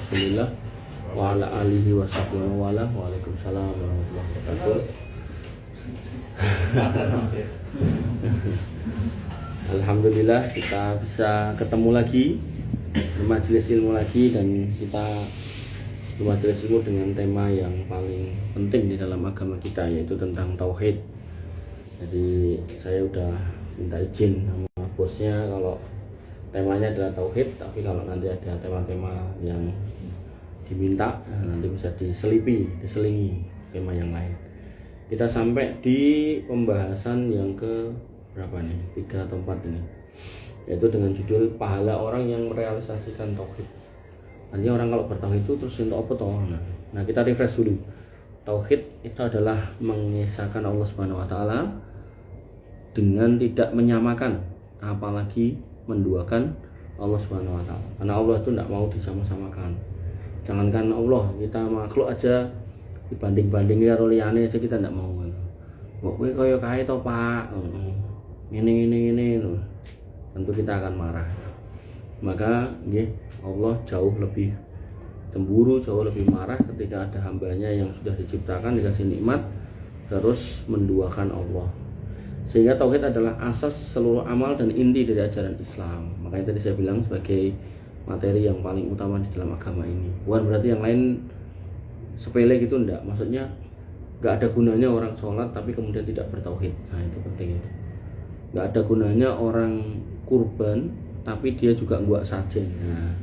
Rasulillah wa ala alihi wa sahbihi wa ala. Waalaikumsalam warahmatullahi wabarakatuh. Alhamdulillah kita bisa ketemu lagi di majelis ilmu lagi, dan kita di majelis ilmu dengan tema yang paling penting di dalam agama kita, yaitu tentang tauhid. Jadi saya udah minta izin sama bosnya kalau temanya adalah tauhid, tapi kalau nanti ada tema-tema yang diminta nanti bisa diselingi tema yang lain. Kita sampai di pembahasan yang ke berapa nih? 3 atau 4 ini, yaitu dengan judul pahala orang yang merealisasikan tauhid. Artinya orang kalau bertauhid itu terus untuk apa toh? Nah, kita refresh dulu. Tauhid itu adalah mengesahkan Allah Subhanahu wa taala dengan tidak menyamakan, apalagi menduakan Allah Subhanahu wa taala. Karena Allah itu tidak mau disama-samakan. Jangankan Allah, kita makhluk aja dibanding-bandingin karo liyane aja kita tidak mau. Kok kowe kaya kae to, Pak? Ini. Tentu kita akan marah. Maka nggih, Allah jauh lebih cemburu, jauh lebih marah ketika ada hambanya yang sudah diciptakan, dikasih nikmat terus menduakan Allah. Sehingga tauhid adalah asas seluruh amal dan inti dari ajaran Islam. Makanya tadi saya bilang sebagai materi yang paling utama di dalam agama ini. Bukan berarti yang lain sepele gitu, enggak. Maksudnya enggak ada gunanya orang sholat tapi kemudian tidak bertauhid. Nah, itu penting itu. Enggak ada gunanya orang kurban tapi dia juga enggak sajen. Nah,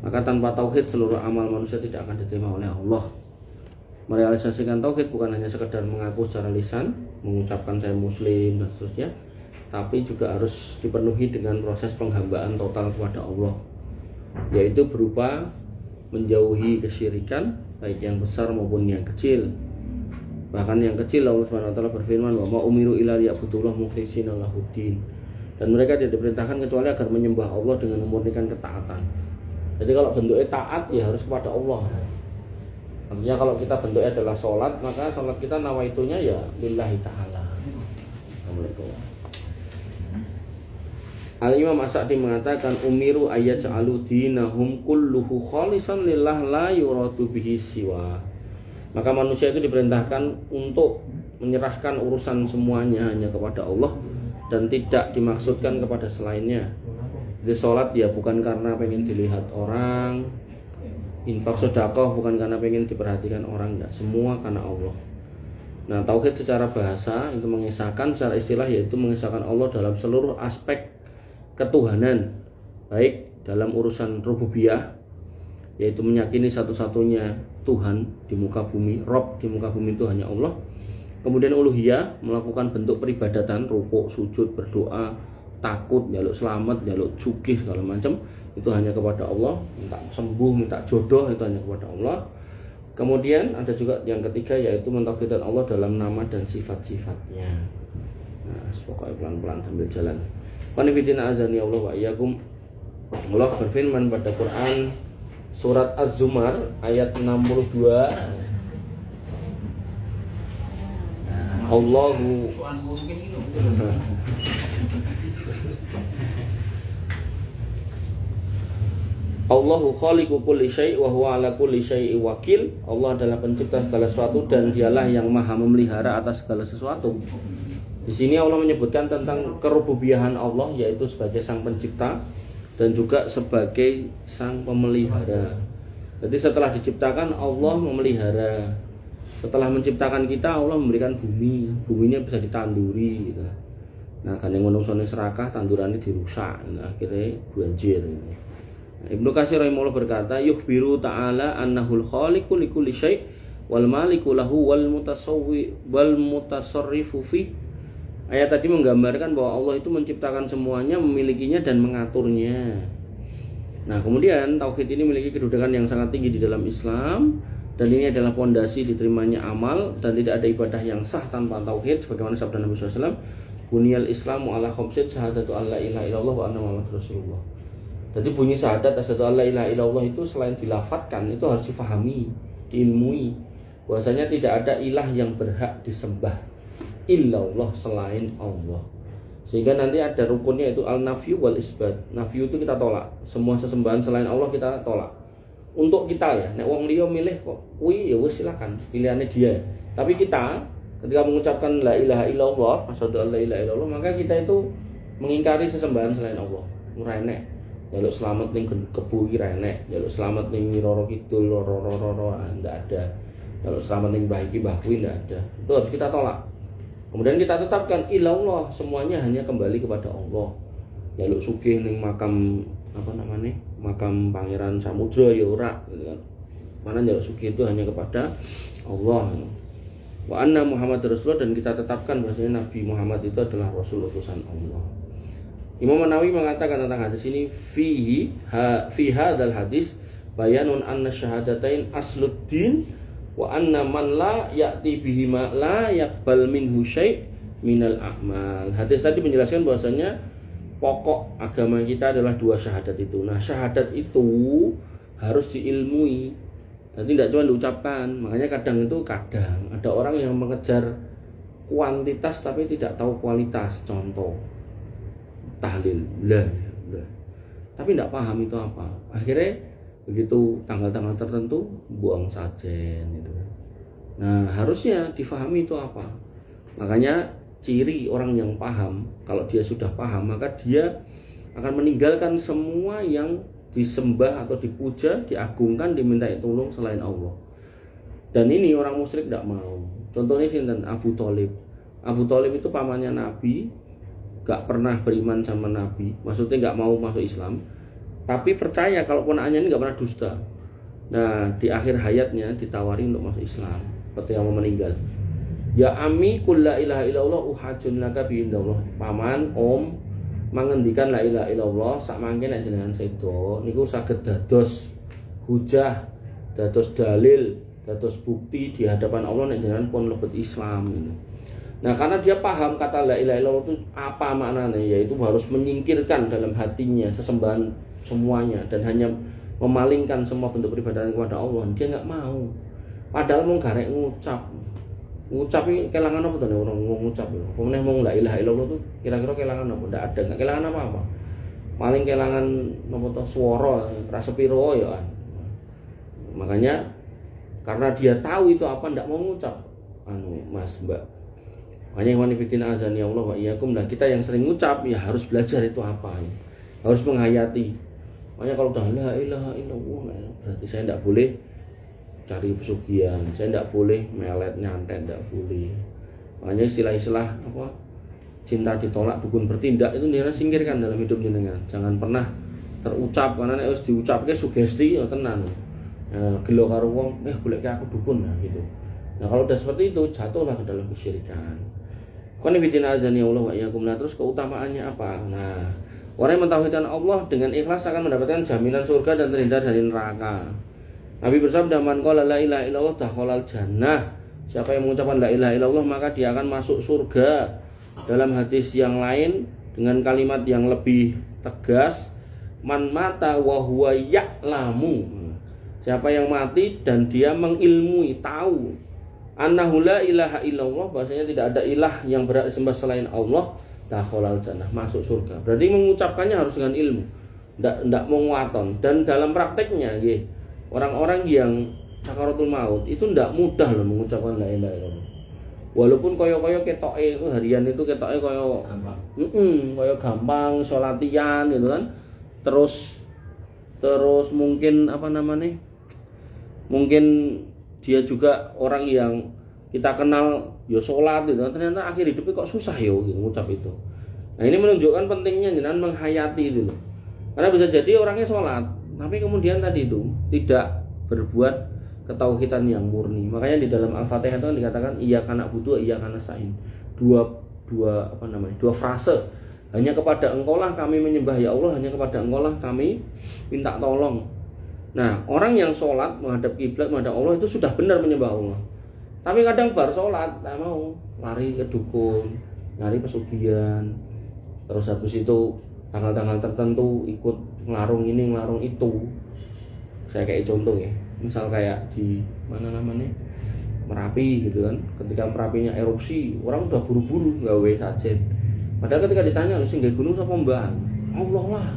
maka tanpa tauhid seluruh amal manusia tidak akan diterima oleh Allah. Merealisasikan tauhid bukan hanya sekedar mengaku secara lisan, mengucapkan saya muslim dan seterusnya, tapi juga harus dipenuhi dengan proses penghambaan total kepada Allah, yaitu berupa menjauhi kesyirikan baik yang besar maupun yang kecil. Bahkan yang kecil Allah Subhanahu wa taala berfirman, "Wa ma umiru illa liya'budullah mukhlishina lahuddin." Dan mereka tidak diperintahkan kecuali agar menyembah Allah dengan memurnikan ketaatan. Jadi kalau bentuknya taat ya harus kepada Allah. Artinya kalau kita bentuknya adalah sholat, maka sholat kita nawaitunya ya lillahi ta'ala. Assalamualaikum. Al-Imam As-Sa'di mengatakan umiru ayyaj'alu dinahum kulluhu khalisan lillah la yuradu bihi siwa. Maka manusia itu diperintahkan untuk menyerahkan urusan semuanya hanya kepada Allah dan tidak dimaksudkan kepada selainnya. Jadi sholat ya bukan karena pengen dilihat orang, infak sedekah bukan karena pengen diperhatikan orang, enggak, semua karena Allah. Nah, tauhid secara bahasa itu mengesahkan, secara istilah yaitu mengesahkan Allah dalam seluruh aspek ketuhanan, baik dalam urusan rububiyah yaitu meyakini satu-satunya Tuhan di muka bumi, Rob di muka bumi itu hanya Allah. Kemudian uluhiyah, melakukan bentuk peribadatan, rukuk, sujud, berdoa, takut, jaluk selamat, jaluk sugih segala macam itu hanya kepada Allah. Minta sembuh, minta jodoh itu hanya kepada Allah. Kemudian ada juga yang ketiga yaitu mentauhidkan Allah dalam nama dan sifat-sifatnya. Nah, pokoknya pelan-pelan sambil jalan. Qanifidina azani Allah wa iyyakum. Allah berfirman pada Quran surat Az-Zumar ayat 62. Allahu khaliqu kulli syai' wa huwa ala kulli syai'in wakil. Allah adalah pencipta segala sesuatu dan dialah yang maha memelihara atas segala sesuatu. Di sini Allah menyebutkan tentang kerububiyahan Allah, yaitu sebagai sang pencipta dan juga sebagai sang pemelihara. Jadi setelah diciptakan Allah memelihara. Setelah menciptakan kita Allah memberikan bumi. Buminya bisa ditanduri gitu. Nah, kan yang menungsone serakah tandurannya dirusak, nah, akhirnya banjir. Ibnu Katsir rahimahullah berkata, yukhbiru ta'ala annahul khaliqu likulli syai' wal maliku lahu wal mutasarrifu fi. Ayat tadi menggambarkan bahwa Allah itu menciptakan semuanya, memilikinya dan mengaturnya. Nah, kemudian tauhid ini memiliki kedudukan yang sangat tinggi di dalam Islam, dan ini adalah pondasi diterimanya amal, dan tidak ada ibadah yang sah tanpa tauhid sebagaimana sabda Nabi SAW, buniyal islamu ala khamsin syahadatu alla ilaha illallah wa anna muhammadar rasulullah. Jadi bunyi syahadat asyhadu alla ilaha illallah itu selain dilafatkan itu harus difahami, diilmui bahwasanya tidak ada ilah yang berhak disembah illallah selain Allah. Sehingga nanti ada rukunnya itu al-nafyu wal isbat. Nafyu itu kita tolak, semua sesembahan selain Allah kita tolak. untuk kita ya. Nek wong liya milih kok kuwi ya wis silakan, pilihannya dia. Tapi kita ketika mengucapkan la ilaha illallah, asyhadu an la ilaha illallah, maka kita itu mengingkari sesembahan selain Allah. Ora enek. Jaluk selamat ning kebu iki ra enek, jaluk selamat ning Roro Kidul, Roro ndak ada. Jaluk selamat ning Mbah iki Mbah kuwi ndak ada. Itu harus kita tolak. Kemudian kita tetapkan ilallah, semuanya hanya kembali kepada Allah. Jaluk sugih ning makam makam Pangeran Samudra ya ora gitu kan. Mana jaluk sugih itu hanya kepada Allah. Wa anna Muhammad Rasulullah, dan kita tetapkan bahwasanya Nabi Muhammad itu adalah Rasul utusan Allah. Imam Nawawi mengatakan tentang hadis ini fi hadzal hadis bayanun anna syahadatain asluddin wa anna man la ya'ti bihima la yaqbal minhu syai' minal a'mal. Hadis tadi menjelaskan bahwasanya pokok agama kita adalah dua syahadat itu. Nah, syahadat itu harus diilmui. Nanti tidak cuma diucapkan. Makanya kadang ada orang yang mengejar kuantitas tapi tidak tahu kualitas. Contoh tahlil, tapi tidak paham itu apa. Akhirnya begitu tanggal-tanggal tertentu buang sajen gitu. Nah, harusnya difahami itu apa. Makanya ciri orang yang paham, kalau dia sudah paham maka dia akan meninggalkan semua yang disembah atau dipuja, diagungkan, diminta tolong selain Allah. Dan ini orang musyrik tidak mau. Contohnya sinten Abu Thalib. Abu Thalib itu pamannya Nabi, gak pernah beriman sama Nabi, maksudnya gak mau masuk Islam, tapi percaya kalau ponakannya ini gak pernah dusta. Nah, di akhir hayatnya ditawari untuk masuk Islam ketika mau meninggal. Ya ami qul la ilaha illallah uhajjun laka bi indallah. Paman, om, mangendikan la ilaha illallah sak mangke nek jenengan sedo niku saged dados hujah, dados dalil, dados bukti di hadapan Allah nek jenengan pun lebet Islam. Nah, karena dia paham kata la ilaha illallah itu apa maknanya, yaitu harus menyingkirkan dalam hatinya sesembahan semuanya dan hanya memalingkan semua bentuk peribadahan kepada Allah. Dia nggak mau. Padahal mau garek ngucap ini kelangan apa tuh orang ngucap ya. Kemudian mau la ilaha illallah itu kira-kira kelangan apa? Nggak ada, nggak kelangan apa-apa. Paling kelangan nopo to swara rasa piro ya kan. Makanya karena dia tahu itu apa, nggak mau ngucap. Mas Mbak, makanya manifestin azan ya Allah wa iyyakum. Nah, kita yang sering ngucap ya harus belajar itu apa, harus menghayati. Makanya kalau udah la ilaha illallah berarti saya tidak boleh cari pesugihan, saya tidak boleh melet nyantet, tidak boleh. Makanya istilah-istilah apa cinta ditolak dukun bertindak itu nira singkirkan dalam hidup jenengan. Jangan pernah terucap, karena nek wis diucapke sugesti ya tenan. Gelo karo wong golek aku dukun nah gitu. Nah, kalau udah seperti itu jatuhlah ke dalam kesyirikan. Qanibitina azani Allah wa iyyakum. Nah, terus keutamaannya apa? Nah, orang yang mentauhidkan Allah dengan ikhlas akan mendapatkan jaminan surga dan terhindar dari neraka. Nabi bersabda, "Man qala la ilaha illallah dakhalal jannah." Siapa yang mengucapkan la ilaha illallah maka dia akan masuk surga. Dalam hadis yang lain dengan kalimat yang lebih tegas, "Man mata wa huwa ya'lamu." Siapa yang mati dan dia mengilmui, tahu annahu la ilaha illallah, bahasanya tidak ada ilah yang berhak disembah selain Allah, dakhalal jannah, masuk surga. Berarti mengucapkannya harus dengan ilmu, tidak menguaton. Dan dalam prakteknya orang-orang yang sakaratul maut itu tidak mudah loh mengucapkan la ilaha illallah. Walaupun koyo-koyo ketoke itu harian itu ketoke koyo gampang. Koyo gampang sholatian gitu kan. Terus mungkin mungkin dia juga orang yang kita kenal ya sholat gitu, ternyata akhir hidupnya kok susah gitu, ngucap itu. Nah, ini menunjukkan pentingnya jenengan menghayati itu loh. Karena bisa jadi orangnya sholat tapi kemudian tadi itu tidak berbuat ketauhidan yang murni. Makanya di dalam Al-Fatihah itu kan dikatakan iyyaka na'budu wa iyyaka nasta'in. Dua frase. Hanya kepada Engkaulah kami menyembah ya Allah, hanya kepada Engkaulah kami minta tolong. Nah, orang yang sholat menghadap kiblat, menghadap Allah itu sudah benar menyembah Allah. Tapi kadang bar sholat tak mau, lari ke dukun, lari pesugihan. Terus habis itu tanggal-tanggal tertentu ikut ngelarung ini, ngelarung itu. Saya kayak contoh ya, misal kayak di Merapi gitu kan. Ketika Merapinya erupsi, orang udah buru-buru gawe sajen. Padahal ketika ditanya lu sing gawe gunung sapa mbah? Allah lah.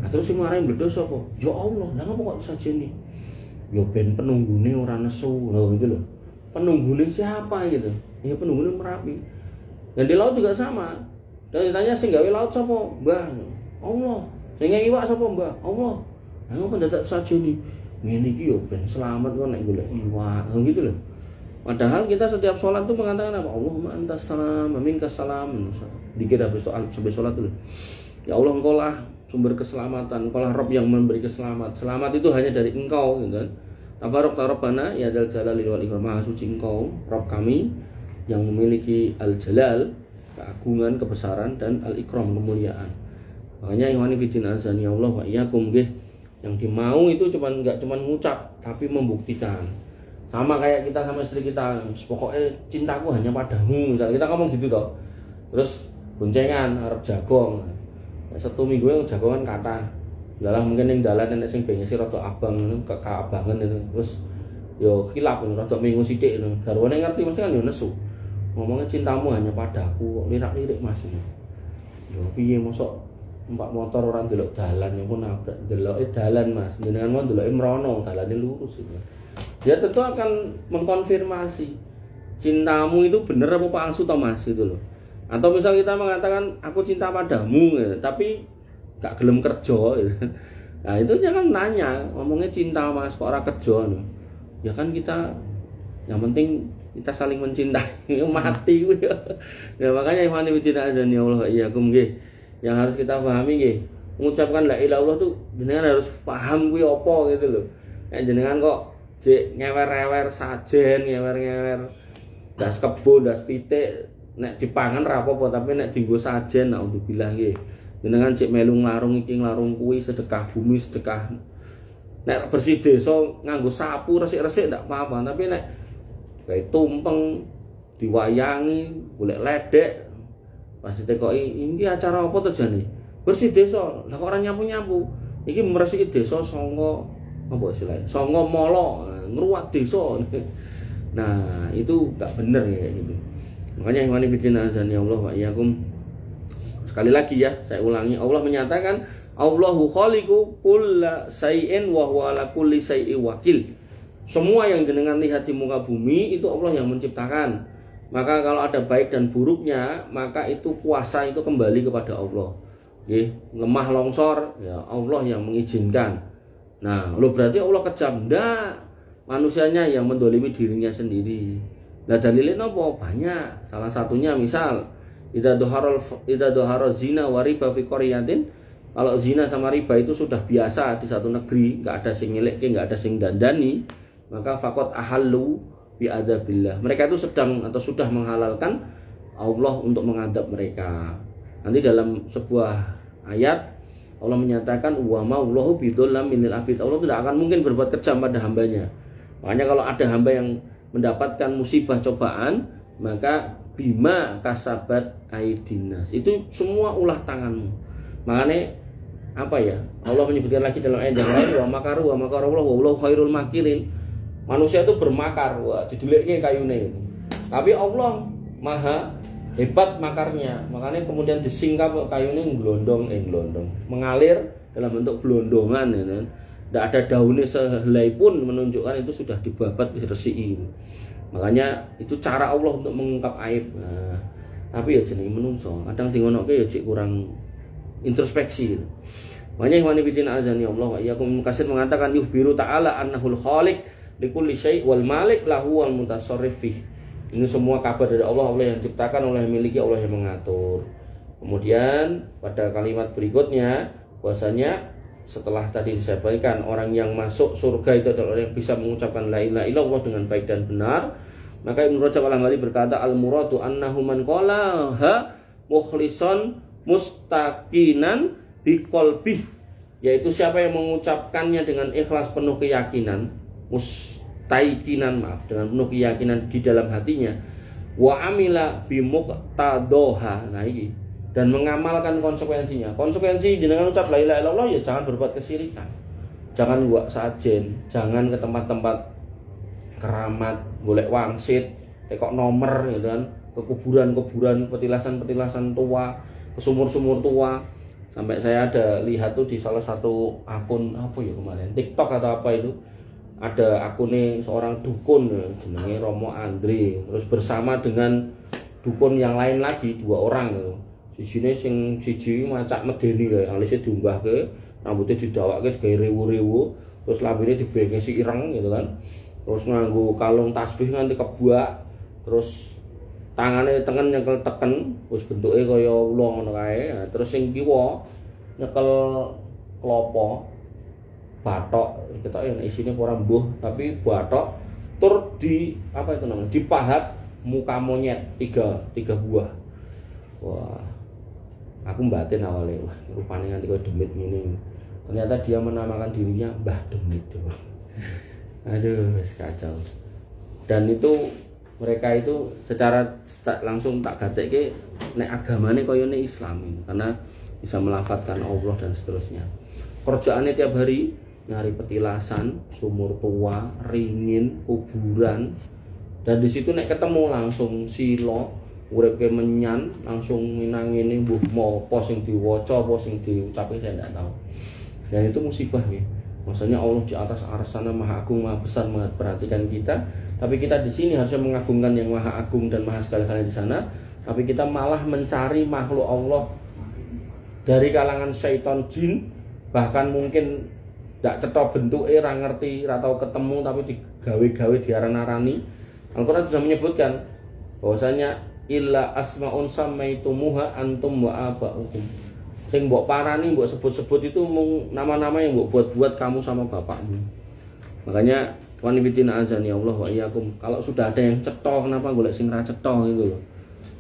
Nah, terus sing marai mbledos sapa? Ya Allah, lah ngapa kok sajene? Ya ben penunggune ora nesu lho gitu loh. Penunggune siapa gitu? Ya penunggune Merapi. Dan di laut juga sama. Dan ditanya sing gawe laut sapa? Mbah. Allah. Sing gawe iwak sapa, Mbah? Allah. Lah ngapa dadak sajene? Ngene iki yo ben selamat kok nek golek iwak. Gitu loh. Padahal kita setiap sholat tuh mengatakan apa? Allahumma antas salam, minkas salam. Dikir habis sampai sholat dulu. Ya Allah, engkau lah sumber keselamatan, engkau lah Rabb yang memberi keselamatan. Selamat itu hanya dari engkau, gitu kan? Tabarok Rabbana ya dal jalali wal ikram. Maha suci engkau, Rabb kami yang memiliki al-jalal, keagungan, kebesaran, dan al-ikram, kemuliaan. Makanya ihwani fiddin azani Allah wa iyyakum nggih. Yang dimau itu enggak cuman ngucap, tapi membuktikan. Sama kayak kita sama istri kita, pokoknya cintaku hanya padamu, misalnya kita ngomong gitu toh. Terus boncengan arep jagong. Satu minggu yang jagongan kata. Lah mungkin yang dalan nek sing bengese rada abang keabangan itu. Terus yo khilaf rada minggu sithik ngono. Garwane ngerti mesti kan yo nesu. Ngomongnya cintamu hanya padaku, kok lirak-lirik Mas. Yo piye mosok numpak motor orang delok dalan ya pun nabrak deloke dalan Mas. Jenengan mau deloke mrono, dalane lurus itu. Dia tentu akan mengkonfirmasi cintamu itu bener apa palsu toh Mas itu loh. Atau misal kita mengatakan aku cinta padamu gitu, tapi gak gelem kerja gitu. Nah itu jangan nanya ngomongnya cinta Mas kok ora kerja no. Ya kan kita yang penting kita saling mencintai mati ya. Ya makanya ihwani fillah azan ya Allah iyyakum nggih. Yang harus kita pahami nggih, mengucapkan la ilaha illallah tuh jenengan harus paham kuwi apa gitu loh. Jenengan kok jek ngewer-ewer sajen, ngewer-ngewer das kebon, das pitik nek dipangan ra apa-apa, tapi nek dienggo sajen naudzubillah nggih. Jenengan cek melu nglarung iki nglarung kuwi sedekah bumi, sedekah nek bersih desa nganggo sapu resik-resik ndak apa-apa, tapi nek gawe tumpeng diwayangi, golek ledek pas ditekoki iki acara apa to jane? Bersih desa. Lah kok ora nyapu-nyapu? Iki meresiki desa sanga apa istilahnya? Sanga mala, ngruwat desa. Nah, itu gak bener ya kayak gitu. Makanya ihwani fillah azan ya Allah wa iyyakum. Sekali lagi ya, saya ulangi, Allah menyatakan Allahu khaliqu kulla syai'in wa huwa ala kulli syai'in wakil. Semua yang jenengan lihat di muka bumi itu Allah yang menciptakan. Maka kalau ada baik dan buruknya, maka itu kuasa itu kembali kepada Allah. Lemah longsor, ya Allah yang mengizinkan. Nah, lo berarti Allah kejam? Enggak. Manusianya yang mendolimi dirinya sendiri. Nah dalilnya apa? Banyak. Salah satunya misal idza doharo zina wa riba fi qaryatin. Kalau zina sama riba itu sudah biasa di satu negeri, enggak ada sing nyelekke, enggak ada sing dandani, maka faqat ahallu bi adabillah. Mereka itu sedang atau sudah menghalalkan Allah untuk mengadab mereka. Nanti dalam sebuah ayat Allah menyatakan wa ma Allahu bidzallamil abid. Allah tidak akan mungkin berbuat kejam pada hambanya. Makanya kalau ada hamba yang mendapatkan musibah cobaan, maka bima kasabat aidinas. Itu semua ulah tanganmu. Makanya apa ya? Allah menyebutkan lagi dalam ayat yang lain wa makaru Allah wallahu khairul makirin. Manusia itu bermakar, wah dideliknya kayune itu. Tapi Allah maha hebat makarnya. Makanya kemudian disingkap kayune glondong, mengalir dalam bentuk gelondongan ya kan. Tidak ada daunnya sehelai pun menunjukkan itu sudah dibabat, diresiki. Makanya itu cara Allah untuk mengungkap aib. Nah, tapi ya jenenge menungso, kadang dingonoke ya cek kurang introspeksi. Makanya ihwani fillah azani Allah wa iyyakum Kasir mengatakan yuhbiru ta'ala annahul khaliq likulli syai' wal malik lahu wal mutasarrif fih. Ini semua kabar dari Allah, Allah yang ciptakan, Allah yang memiliki, Allah yang mengatur. Kemudian pada kalimat berikutnya bahwasanya setelah tadi disampaikan orang yang masuk surga itu adalah orang yang bisa mengucapkan la ilaha illallah dengan baik dan benar, maka Ibnu Rajab Al-Hambali berkata al-muradu annahu man qalaha mukhlishan mustaqinan biqalbih, yaitu siapa yang mengucapkannya dengan ikhlas penuh keyakinan, dengan penuh keyakinan di dalam hatinya, wa amila bimuqtadoha. Nah ini dan mengamalkan konsekuensinya. Konsekuensi jenengan ucap la ilaha illallah ya jangan berbuat kesyirikan. Jangan buat sajen, jangan ke tempat-tempat keramat, golek wangsit, tekok nomor gitu kan, ke kuburan-kuburan, petilasan-petilasan tua, ke sumur-sumur tua. Sampai saya ada lihat tuh di salah satu akun apa ya kemarin, TikTok atau apa itu, ada akunnya seorang dukun jenenge Romo Andre, terus bersama dengan dukun yang lain lagi 2 orang gitu. Siji macak medeni kae, alisnya diumbahke, rambutnya didawake gawe rewu-rewu, terus lambene dibengkesi ireng gitu kan. Terus nganggo kalung tasbih nganti kebuak, terus tangane tengen nyekel teken, wis bentuke kaya ula ngono kae. Terus sing kiwa nyekel klopo bathok, ketoke isine ora mbuh, tapi bathok tur di apa itu namanya? Dipahat muka monyet 3 buah. Wah. Aku batin awalnya, wah rupanya nganti kaya demit ngene. Ternyata dia menamakan dirinya Mbah Demit. Aduh, kacau. Dan itu mereka itu secara langsung tak gatekke nek agamane kaya nek Islam, karena bisa melafatkan Allah dan seterusnya. Kerjaannya tiap hari nyari petilasan, sumur tua, ringin, kuburan. Dan di situ nek ketemu langsung silo uripe menyan, langsung minang ini mbuh apa sing diwaca apa sing diucapi saya tidak tahu. Dan itu musibah ya. Maksudnya Allah di atas arsana Maha Agung, Maha Besar memperhatikan kita, tapi kita di sini harusnya mengagungkan yang Maha Agung dan Maha Segala-galanya di sana, tapi kita malah mencari makhluk Allah dari kalangan syaitan jin, bahkan mungkin tidak cetok bentuknya, ra ngerti, ra tau ketemu, tapi digawe-gawe diaran-arani. Al-Quran sudah menyebutkan bahwasanya illa asmaun samaitumuha antum wa aba'ukum. Sing mbok parani, mbok sebut-sebut itu nama-nama yang mbok buat-buat kamu sama bapakmu. Makanya wanibitina azani Allah wa iyyakum, kalau sudah ada yang cetha, kenapa golek sing ra cetha gitu loh.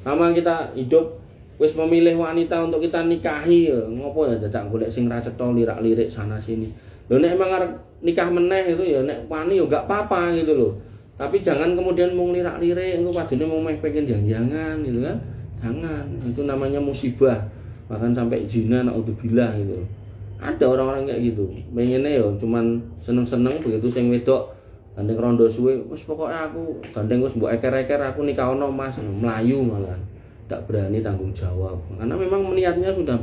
Sama kita hidup wis memilih wanita untuk kita nikahi ya, ngopo ya dadak golek sing ra cetha lirak-lirik sana sini. Lho nek emang arep nikah meneh itu ya nek wani ya gak apa-apa gitu loh. Tapi jangan kemudian mau lirak-lirik, engko padune mau meh pengen jangan gitu kan. Jangan, itu namanya musibah. Bahkan sampai zina naudzubillah gitu. Ada orang-orang kayak gitu. Pengennya ya cuman seneng-seneng, begitu sing wedok gandeng rondo suwe, wis pokoke aku gandeng wis mbok eker-eker aku nikahono Mas, melayu malah. Tidak berani tanggung jawab. Karena memang niatnya sudah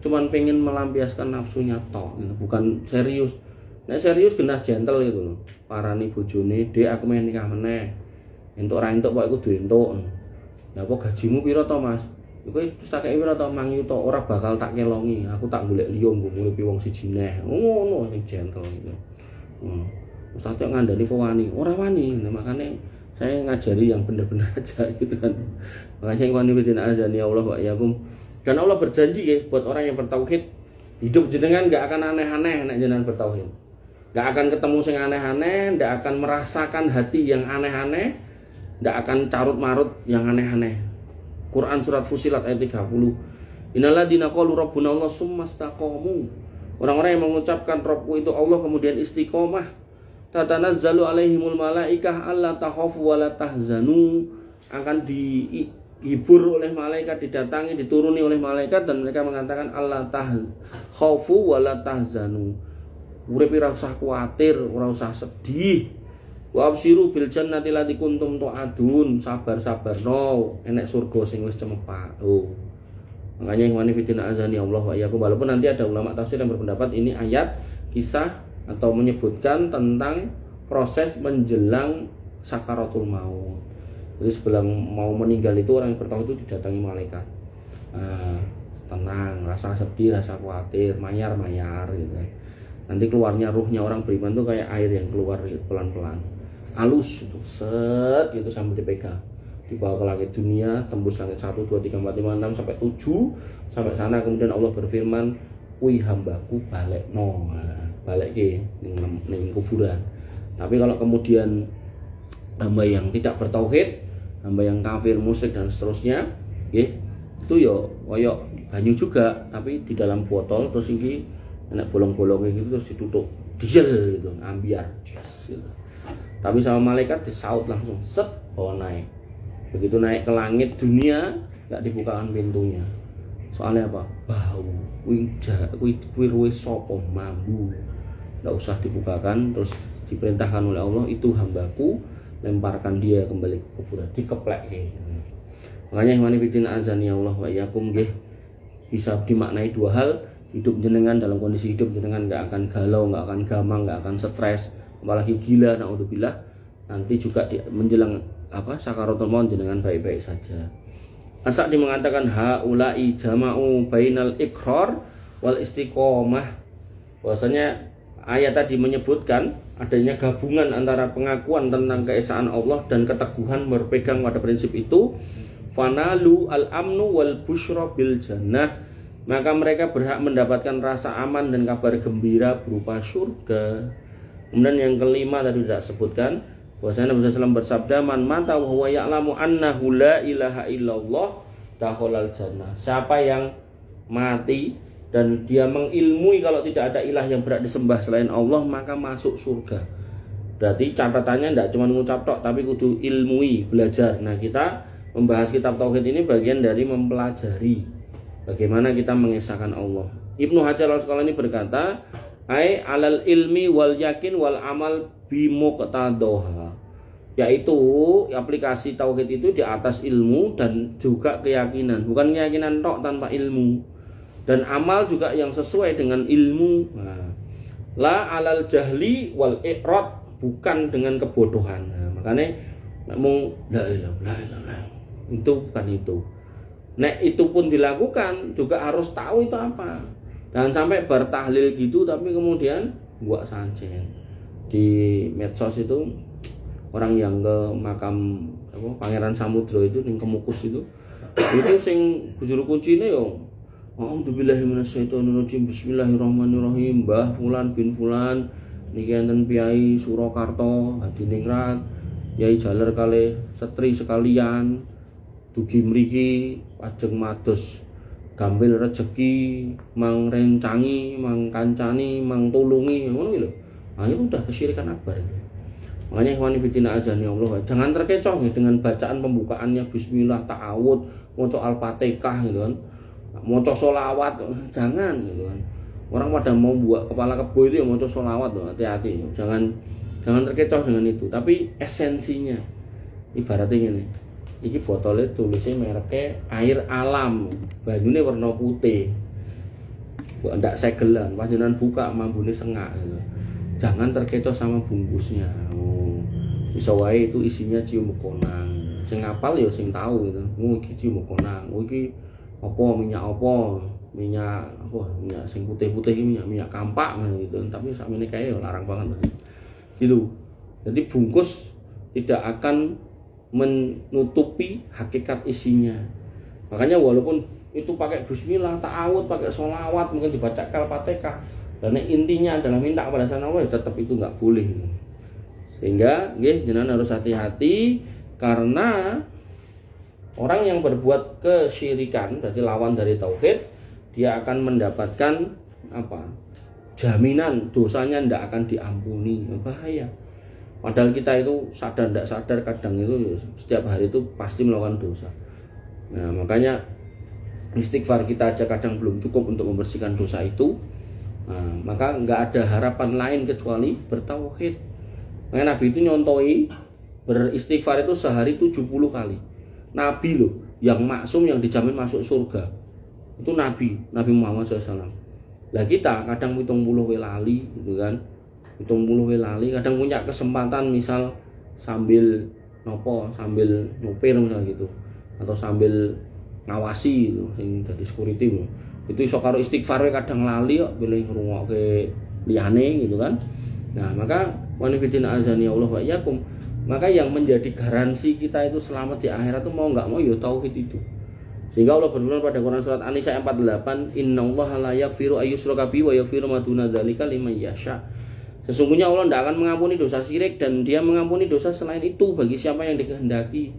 cuman pengen melampiaskan nafsunya tok gitu. Bukan serius. Nek serius genah gentle gitu loh. Parani bojone, "Dek aku meh nikah meneh." Entuk ra entuk pokoke kudu entuk. Lah apa gajimu piro to, Mas? Iku wis tak kei piro to, 5 yuta, ora bakal tak kelongi. Aku tak golek liya nggo nguripi wong siji neh. Ngono sing gentle gitu. Ustaz kok ngandani kok wani? Ora wani. Nah, makane saya ngajari yang bener-bener aja gitu kan. Makanya wani bidin azani Allah wa yakum. Dan Allah berjanji ya buat orang yang bertauhid, hidup jenengan enggak akan aneh-aneh nek jenengan bertauhid. Enggak akan ketemu sing aneh-aneh, enggak akan merasakan hati yang aneh-aneh, enggak akan carut-marut yang aneh-aneh. Quran surat Fusilat ayat 30. Innalladzina qalu rabbuna Allah tsumastaqamu. Orang-orang yang mengucapkan Rabbku itu Allah kemudian istiqomah. Tatanazzalu alaihimul malaikah alla takhafu wa la tahzanu. Akan dihibur oleh malaikat, didatangi, dituruni oleh malaikat, dan mereka mengatakan alla takhafu wa la tahzanu. Urip ora usah kuwatir, ora usah sedih. Wa absyiru bil jannati allati kuntum tu'adun. Sabar-sabarno, enek surga sing wis cemepak. Makanya ikhwani fiddin azani Allah wa iyyakum, walaupun nanti ada ulama tafsir yang berpendapat ini ayat kisah atau menyebutkan tentang proses menjelang sakaratul maut. Jadi sebelum mau meninggal itu orang yang bertauhid itu didatangi malaikat. Tenang, rasa sedih, rasa khawatir, mayar-mayar gitu kan. Nanti keluarnya ruhnya orang beriman tuh kayak air yang keluar gitu, pelan-pelan. Halus itu set gitu sampai dipegang. Dibawa ke langit dunia, tembus langit 1 2 3 4 5 6 sampai 7. Sampai sana kemudian Allah berfirman, "Kuwi hambaku balekno." Balik ke ning kuburan. Tapi kalau kemudian hamba yang tidak bertauhid, hamba yang kafir, musyrik dan seterusnya, itu yo koyo banyu juga, tapi di dalam botol, terus iki enak bolong-bolongnya gitu, terus ditutup diesel gitu, ambiar gitu. Tapi sama malaikat disaut langsung set bawa naik. Begitu naik ke langit dunia enggak dibukakan pintunya. Soalnya apa? Bau. Kuwi ruwe sapa mambu. Enggak usah dibukakan, terus diperintahkan oleh Allah, itu hambaku, lemparkan dia kembali ke kuburan, dikeplek gitu. Makanya ikhwani fiddin azani Allah wa iyyakum nggih. bisa dimaknai dua hal. Hidup jenengan, dalam kondisi hidup jenengan nggak akan galau, nggak akan gamang, nggak akan stres, apalagi gila, naudzubillah. Nanti juga menjelang sakaratul maut jenengan baik-baik saja. As-Sa'di mengatakan haula'i jama'u bainal iqrar wal istiqomah. Bahwasanya ayat tadi menyebutkan adanya gabungan antara pengakuan tentang keesaan Allah dan keteguhan berpegang pada prinsip itu. Fanalu al-amnu wal busyra bil jannah. Maka mereka berhak mendapatkan rasa aman dan kabar gembira berupa surga. Kemudian yang kelima tadi tidak sebutkan, bahwasanya Nabi SAW bersabda, man mata wa huwa ya'lamu annahu la ilaha illallah dakhalal jannah. Siapa yang mati dan dia mengilmui kalau tidak ada ilah yang berhak disembah selain Allah, maka masuk surga. Berarti catatannya tidak cuma mengucap tok, tapi kudu ilmui, belajar. Nah, kita membahas kitab tauhid ini bagian dari mempelajari bagaimana kita mengesahkan Allah. Ibnu Hajar al-Asqalani berkata, ai alal ilmi wal yakin wal amal bimuqtadaha, yaitu aplikasi tauhid itu di atas ilmu dan juga keyakinan, bukan keyakinan tok tanpa ilmu, dan amal juga yang sesuai dengan ilmu. Nah, la alal jahli wal iqrad, bukan dengan kebodohan. Nah, makanya ngomong la ilaha illallah itu bukan itu. Nek itu pun dilakukan juga harus tahu itu apa. Jangan sampai bertahlil gitu tapi kemudian buat sajen. Di medsos itu orang yang ke makam Pangeran Samudra itu ning Kemukus itu sing juru kuncine yo A'udzubillahi minasyaitonirrajim. Bismillahirrahmanirrahim. Mbah Fulan bin Fulan niki enten Piyai Surakarta Hadiningrat, Yai Jaler kalih setri sekalian dugi mriki ajeng mados gampil rejeki, mang rencangi, mang kancani, mang tulungi, ngono lho. Nah, itu udah kesyirikan akbar. Makanya ikhwan fillah azani Allah, jangan terkecoh dengan bacaan pembukaannya bismillah, ta'awud, maca al-Fatihah gitu kan. Maca sholawat, jangan gitu kan. Orang pada mau buat kepala kebo itu ya maca sholawat loh, hati-hati. Jangan terkecoh dengan itu, tapi esensinya ibaratnya ini. Iki botolnya tulisnya mereknya air alam, banyune warna putih. Kok ndak segelan, pas jenengan buka mambune sengak gitu. Jangan terkecoh sama bungkusnya. Oh, bisa wae itu isinya cium konang. Sing ngapal ya sing tahu gitu. Oh, iki cium konang. Oh, iki apa minyak apa? Minyak sing putih-putih iki minyak kampak gitu. Tapi sakmene kae ya larang banget. Gitu. Jadi bungkus tidak akan menutupi hakikat isinya. Makanya walaupun itu pakai bismillah, ta'awud, pakai sholawat, mungkin dibaca al-Fatihah, dan intinya adalah minta kepada sana Allah, tetap itu nggak boleh. Sehingga jenengan harus hati-hati, karena orang yang berbuat kesyirikan berarti lawan dari tauhid, dia akan mendapatkan jaminan dosanya tidak akan diampuni. Bahaya. Padahal kita itu sadar tidak sadar kadang itu setiap hari itu pasti melakukan dosa. Nah, makanya istighfar kita aja kadang belum cukup untuk membersihkan dosa itu. Nah, maka nggak ada harapan lain kecuali bertauhid. Makanya Nabi itu nyontoi beristighfar itu sehari 70 kali. Nabi loh yang maksum, yang dijamin masuk surga itu Nabi Muhammad SAW. Lah kita kadang 70 lali gitu kan. 70 lali, kadang punya kesempatan misal sambil nopir misalnya gitu, atau sambil ngawasi gitu, sing dadi security itu iso karo istighfar kadang lali kok pilih ngrungokke liyane gitu kan. Nah, maka wanifidina azani Allah wa iyyakum, maka yang menjadi garansi kita itu selamat di akhirat itu mau enggak mau ya tauhid itu. Sehingga Allah berfirman pada Quran surat An-Nisa 48, innallaha la yaghfiru ayyushraka bihi wa yaghfiru ma duna dzalika liman yasha. Sesungguhnya Allah tidak akan mengampuni dosa syirik dan Dia mengampuni dosa selain itu bagi siapa yang dikehendaki.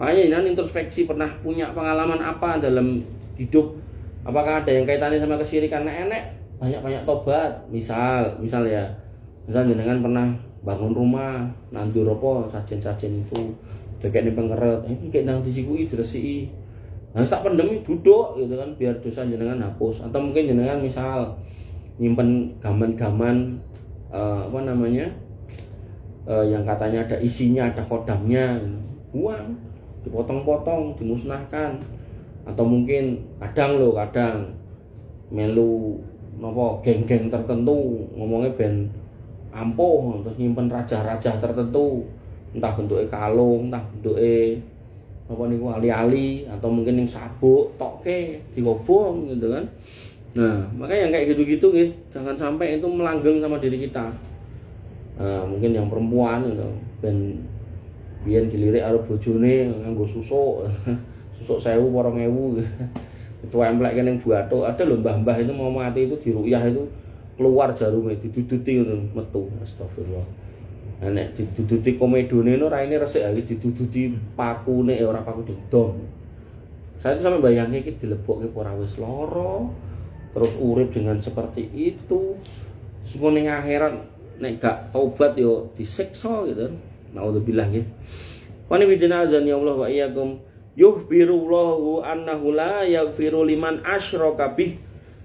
Makanya ini introspeksi, pernah punya pengalaman apa dalam hidup? Apakah ada yang kaitannya sama kesyirikan? Enek banyak tobat. Misal jenengan pernah bangun rumah, nandur apa sajen-sajen itu, dekek ning pengeret, iki kayak nang disikui diresiki. Nah, tak pendem duduk gitu kan biar dosa jenengan hapus. Atau mungkin jenengan misal nyimpen gaman-gaman yang katanya ada isinya, ada kodamnya, buang, dipotong-potong, dimusnahkan. atau mungkin kadang melu napa geng-geng tertentu ngomongnya ben ampuh terus nyimpen raja-raja tertentu, entah bentuknya kalung, entah bentuknya apa niku ali-ali atau mungkin yang sabuk toke digobong gitu kan. Nah, makanya yang kayak gitu-gitu jangan sampai itu melanggeng sama diri kita. Mungkin yang perempuan gitu ben biyen dilirik karo bojone nganggo susuk 1000 2000 gitu. Itu emplek kene buathuk, ada lho mbah-mbah itu mau mati itu diruyah itu keluar jarumnya diduduti ngono metu. Astagfirullah. Nah nek diduduti komedone no raine resik iki diduduti pakune ora paku didom. Saya itu sampai bayangke iki dilebokke ora wis lara, terus urip dengan seperti itu. Semua ning akhirat nek gak taubat yo disiksa gitu. Naudzubillah nggih. Wa ni bidina azan ya Allah wa iyyakum yuhbirullahu annahu la yaghfiru liman asyraka bih.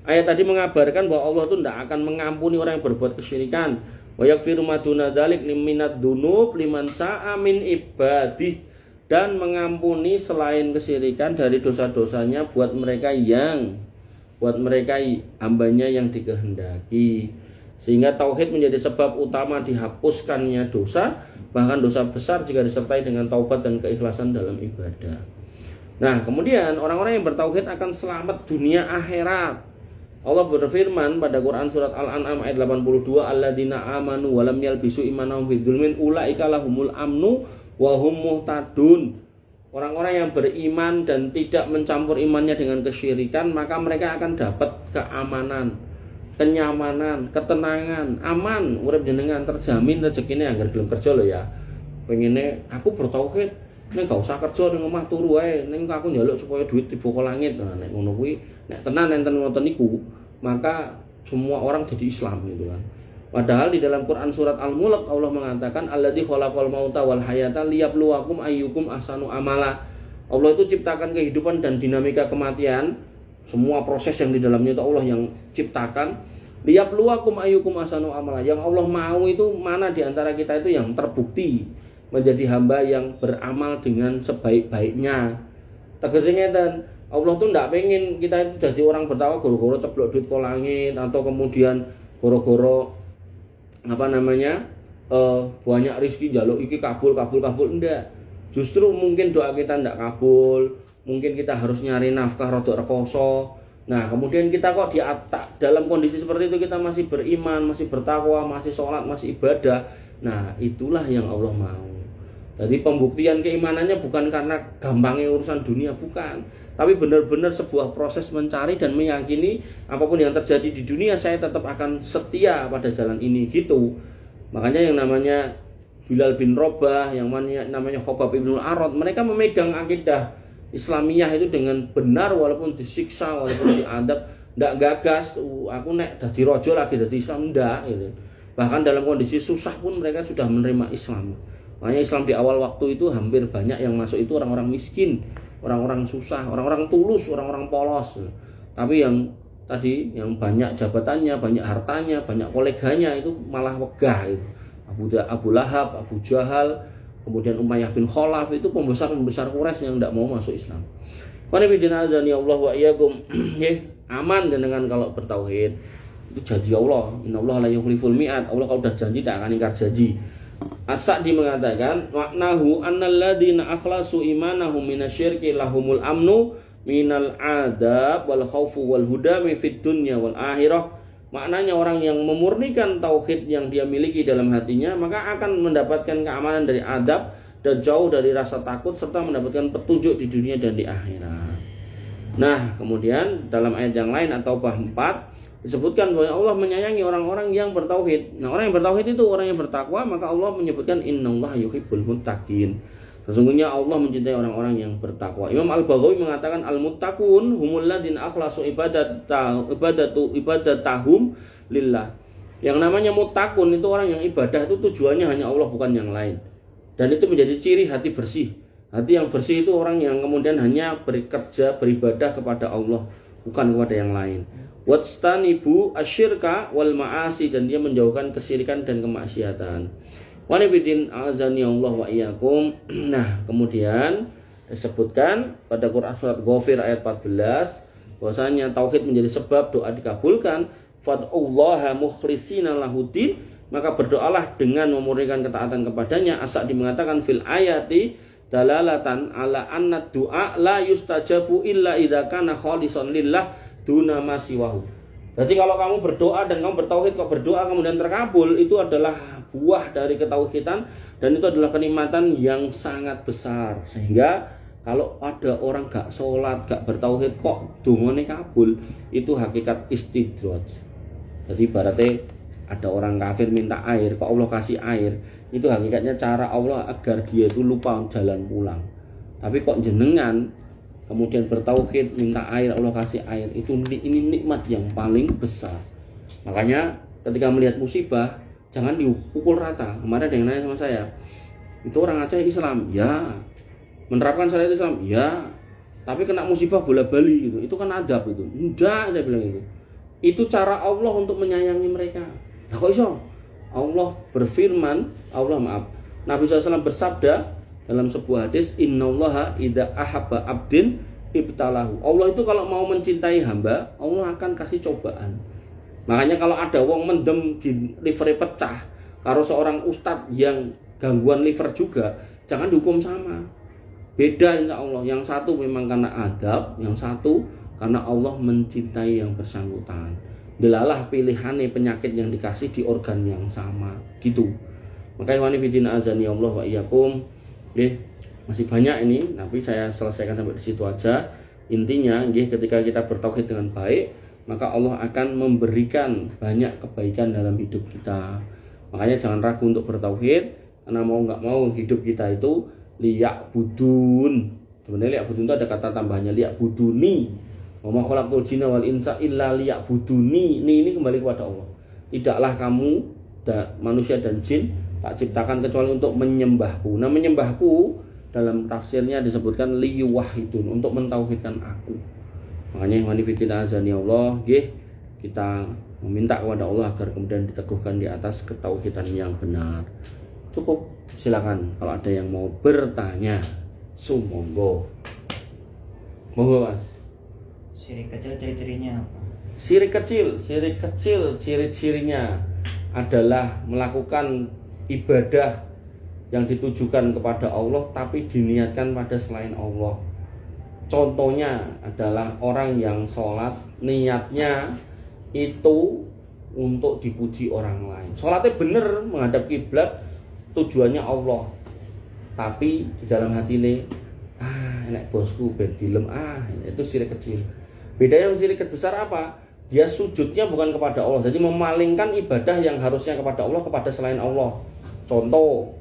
Ayat tadi mengabarkan bahwa Allah itu tidak akan mengampuni orang yang berbuat kesyirikan. Wa yaghfiru ma duna dzalik minad dzunub liman sa'a min ibadih, dan mengampuni selain kesyirikan dari dosa-dosanya buat mereka hambanya yang dikehendaki. Sehingga tauhid menjadi sebab utama dihapuskannya dosa, bahkan dosa besar jika disertai dengan taubat dan keikhlasan dalam ibadah. Nah, kemudian orang-orang yang bertauhid akan selamat dunia akhirat. Allah berfirman pada Quran surat Al-An'am ayat 82, alladzina amanu wa lam yalbisu imanahum bidzulmin ulaika lahumul amnu wa hum muhtadun. Orang-orang yang beriman dan tidak mencampur imannya dengan kesyirikan, maka mereka akan dapat keamanan, kenyamanan, ketenangan, aman, urip jenengan terjamin rezekine anggar gelem kerja lho ya. Pengine aku bertauhid, nek gak usah kerja ning omah turu wae, ning aku njaluk supaya duit tiba ke langit. Nah, nek ngono kuwi nek tenan enten ngoten niku, maka semua orang jadi Islam gitu kan. Padahal di dalam Quran surat Al-Mulk Allah mengatakan alladzi khalaqal mauta wal hayata liyabluwakum ayyukum ahsanu amala. Allah itu ciptakan kehidupan dan dinamika kematian, semua proses yang di dalamnya itu Allah yang ciptakan. Liyabluwakum ayyukum ahsanu amala. Yang Allah mau itu mana di antara kita itu yang terbukti menjadi hamba yang beramal dengan sebaik-baiknya. Tegasnya dan Allah tuh ndak pengen kita itu jadi orang bertakwa goro-goro ceplok duit ke langit, atau kemudian goro-goro banyak rezeki jaluk iki kabul enggak. Justru mungkin doa kita ndak kabul, mungkin kita harus nyari nafkah rodok rekoso. Nah, kemudian kita kok dalam kondisi seperti itu kita masih beriman, masih bertakwa, masih sholat, masih ibadah. Nah, itulah yang Allah mau. Jadi pembuktian keimanannya bukan karena gampangnya urusan dunia, bukan, tapi benar-benar sebuah proses mencari dan meyakini apapun yang terjadi di dunia saya tetap akan setia pada jalan ini gitu. Makanya yang namanya Bilal bin Rabah, yang namanya Khobab ibn Arad, mereka memegang akidah Islamiyah itu dengan benar walaupun disiksa, walaupun diadab, ndak gagas aku nek dadi raja lagi dadi Islam ndak gitu. Bahkan dalam kondisi susah pun mereka sudah menerima Islam. Makanya Islam di awal waktu itu hampir banyak yang masuk itu orang-orang miskin, orang-orang susah, orang-orang tulus, orang-orang polos. Tapi yang tadi yang banyak jabatannya, banyak hartanya, banyak koleganya itu malah wegah itu. Abu Lahab, Abu Jahal, kemudian Umayyah bin Khalaf itu pembesar-pembesar Quraisy yang tidak mau masuk Islam. Qani bidina azani Allah wa iyyakum. Aman dengan kalau bertauhid. Itu janji Allah. Innallaha la yukhliful mi'ad. Allah kalau udah janji tidak akan ingkar janji. As-Sa'di mengatakan maknahu annal ladzina akhlasu imanahum minasyirki lahumul amnu minal adab wal khaufu wal hudami fid dunya wal akhirah. Maknanya orang yang memurnikan tauhid yang dia miliki dalam hatinya maka akan mendapatkan keamanan dari adab dan jauh dari rasa takut serta mendapatkan petunjuk di dunia dan di akhirat. Nah, kemudian dalam ayat yang lain atau Taubah 4 disebutkan bahwa Allah menyayangi orang-orang yang bertauhid. Nah, orang yang bertauhid itu orang yang bertakwa, maka Allah menyebutkan innallaha yuhibbul muttaqin. Sesungguhnya Allah mencintai orang-orang yang bertakwa. Imam Al-Baghawi mengatakan al-muttaqun humul ladzina akhlasu ibadatahum lillah. Yang namanya muttaqun itu orang yang ibadah itu tujuannya hanya Allah bukan yang lain. Dan itu menjadi ciri hati bersih. Hati yang bersih itu orang yang kemudian hanya bekerja beribadah kepada Allah bukan kepada yang lain. Wastanibu asyirka wal ma'asi, dan dia menjauhkan kesyirikan dan kemaksiatan. Wanibidin azani Allah wa iyyakum. Nah, kemudian Disebutkan pada Quran surat Ghafir ayat 14 bahwasanya tauhid menjadi sebab doa dikabulkan. Fad'ullaha mukhlishina lahuddin, maka berdoalah dengan memurnikan ketaatan kepadanya. As-Sa'di mengatakan fil ayati dalalatan ala anna du'a la yustajabu illa idza kana khalisan lillah duna ma siwahu. Jadi kalau kamu berdoa dan kamu bertauhid kok berdoa kemudian terkabul, itu adalah buah dari ketauhidan dan itu adalah kenikmatan yang sangat besar. Sehingga kalau ada orang gak sholat, gak bertauhid kok dungane kabul, itu hakikat istidraj. Jadi ibaratnya ada orang kafir minta air, kok Allah kasih air, itu hakikatnya cara Allah agar dia itu lupa jalan pulang. Tapi kok jenengan kemudian bertauhid minta air, Allah kasih air, itu ini nikmat yang paling besar. Makanya ketika melihat musibah jangan dipukul rata. Kemarin ada yang nanya sama saya, itu orang Aceh Islam, ya, menerapkan syariat Islam, ya, tapi kena musibah bola bali gitu, itu kan adab itu. Enggak, saya bilang itu cara Allah untuk menyayangi mereka. Nah kok iso? Allah berfirman, Nabi SAW bersabda dalam sebuah hadis, innallaha idza ahabba abdin ibtalahu. Allah itu kalau mau mencintai hamba, Allah akan kasih cobaan. Makanya kalau ada wong mendem livernya pecah, kalau seorang ustadz yang gangguan liver juga, jangan dihukum sama. Beda insya Allah. Yang satu memang karena adab, yang satu karena Allah mencintai yang bersangkutan. Delalah pilihannya penyakit yang dikasih di organ yang sama gitu. Makanya wani bidina azani Allah wa iyyakum. Masih banyak ini, tapi saya selesaikan sampai di situ aja. Intinya ketika kita bertauhid dengan baik, maka Allah akan memberikan banyak kebaikan dalam hidup kita. Makanya jangan ragu untuk bertauhid, karena mau nggak mau hidup kita itu liyak budun. Sebenarnya liyak budun itu ada kata tambahnya liyak buduni. Wa ma khalaqtul jinna wal insa illa liya'buduni. Ini kembali kepada Allah. Tidaklah kamu manusia dan jin tak ciptakan kecuali untuk menyembahku. Nah, menyembahku dalam tafsirnya disebutkan liyuwahidun, untuk mentauhidkan aku. Makanya wani fitina azani Allah, kita meminta kepada Allah agar kemudian diteguhkan di atas ketauhidan yang benar. Cukup, silakan kalau ada yang mau bertanya. Sumonggo. Monggo Mas. Syirik kecil ciri-cirinya apa? Syirik kecil ciri-cirinya adalah melakukan ibadah yang ditujukan kepada Allah tapi diniatkan pada selain Allah. Contohnya adalah orang yang sholat niatnya itu untuk dipuji orang lain. Sholatnya bener menghadap kiblat, tujuannya Allah, tapi di dalam hati ini enak bosku ben dilem, itu syirik kecil. Bedanya syirik besar apa? Dia sujudnya bukan kepada Allah, jadi memalingkan ibadah yang harusnya kepada Allah kepada selain Allah. Contoh,